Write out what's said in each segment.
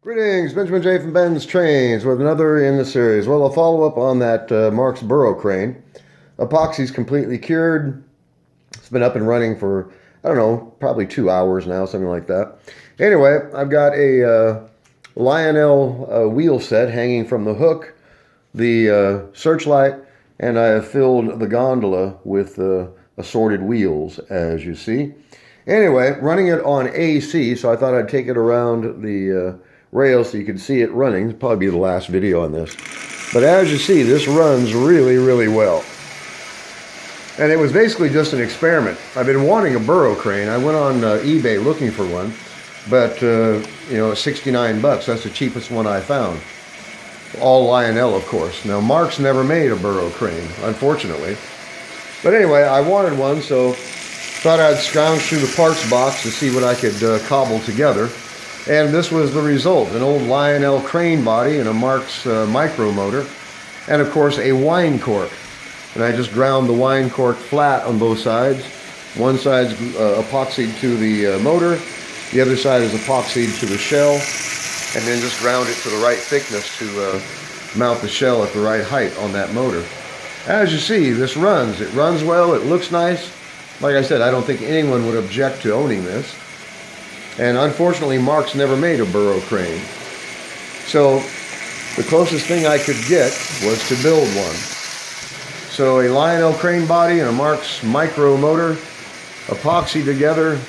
Greetings, Benjamin J. from Ben's Trains with another in the series. Well, I'll follow up on that Marx Burro crane. Epoxy's completely cured. It's been up and running for, I don't know, probably 2 hours now, something like that. Anyway, I've got a Lionel wheel set hanging from the hook, the searchlight, and I have filled the gondola with assorted wheels, as you see. Anyway, running it on AC, so I thought I'd take it around the rail so you can see it running. It'll probably be the last video on this. But as you see, this runs really, really well. And it was basically just an experiment. I've been wanting a Burro crane. I went on eBay looking for one, but you know, 69 bucks. That's the cheapest one I found. All Lionel, of course. Now, Marx never made a Burro crane, unfortunately. But anyway, I wanted one, so thought I'd scrounge through the parts box to see what I could cobble together. And this was the result: an old Lionel crane body and a Marx micro motor, and of course a wine cork. And I just ground the wine cork flat on both sides. One side's epoxied to the motor, the other side is epoxied to the shell, and then just ground it to the right thickness to mount the shell at the right height on that motor. As you see, this runs. It runs well, it looks nice. Like I said, I don't think anyone would object to owning this. And unfortunately, Marx never made a Burro crane. So the closest thing I could get was to build one. So a Lionel crane body and a Marx micro motor, epoxy together.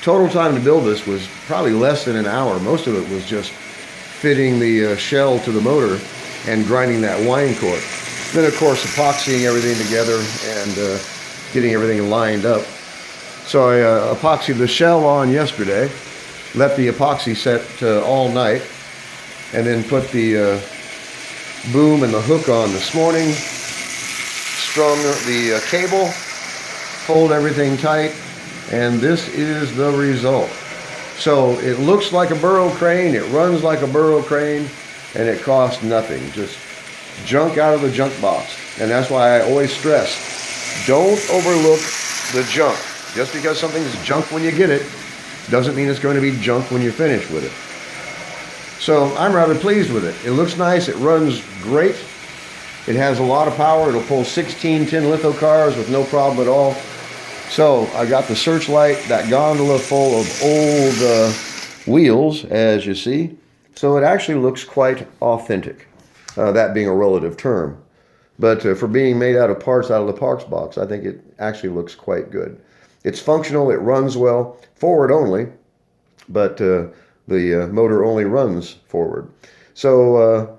Total time to build this was probably less than an hour. Most of it was just fitting the shell to the motor and grinding that wine cork. Then, of course, epoxying everything together and getting everything lined up. So I epoxied the shell on yesterday, let the epoxy set all night, and then put the boom and the hook on this morning, strung the cable, pulled everything tight, and this is the result. So it looks like a Burro crane, it runs like a Burro crane, and it costs nothing. Just junk out of the junk box. And that's why I always stress, don't overlook the junk. Just because something's junk when you get it doesn't mean it's going to be junk when you're finished with it. So I'm rather pleased with it. It looks nice. It runs great. It has a lot of power. It'll pull 16 tin litho cars with no problem at all. So I got the searchlight, that gondola full of old wheels, as you see. So it actually looks quite authentic, that being a relative term. But for being made out of parts out of the parts box, I think it actually looks quite good. It's functional, it runs well, forward only, but the motor only runs forward. So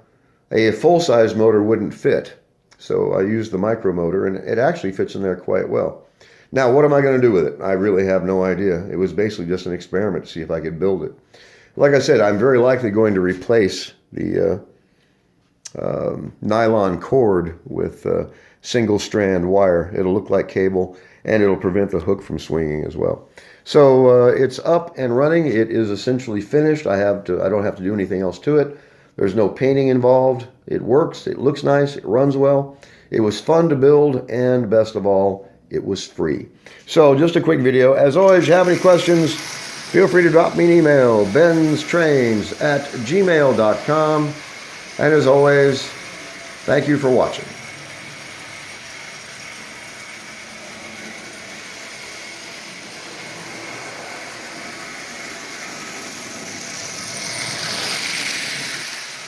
a full-size motor wouldn't fit. So I used the micro motor, and it actually fits in there quite well. Now, what am I going to do with it? I really have no idea. It was basically just an experiment to see if I could build it. Like I said, I'm very likely going to replace the nylon cord with single-strand wire. It'll look like cable, and it'll prevent the hook from swinging as well. So it's up and running. It is essentially finished. I don't have to do anything else to it. There's no painting involved. It works. It looks nice. It runs well. It was fun to build, and best of all, it was free. So just a quick video. As always, if you have any questions, feel free to drop me an email, BENZTRAINZ@gmail.com. And as always, thank you for watching.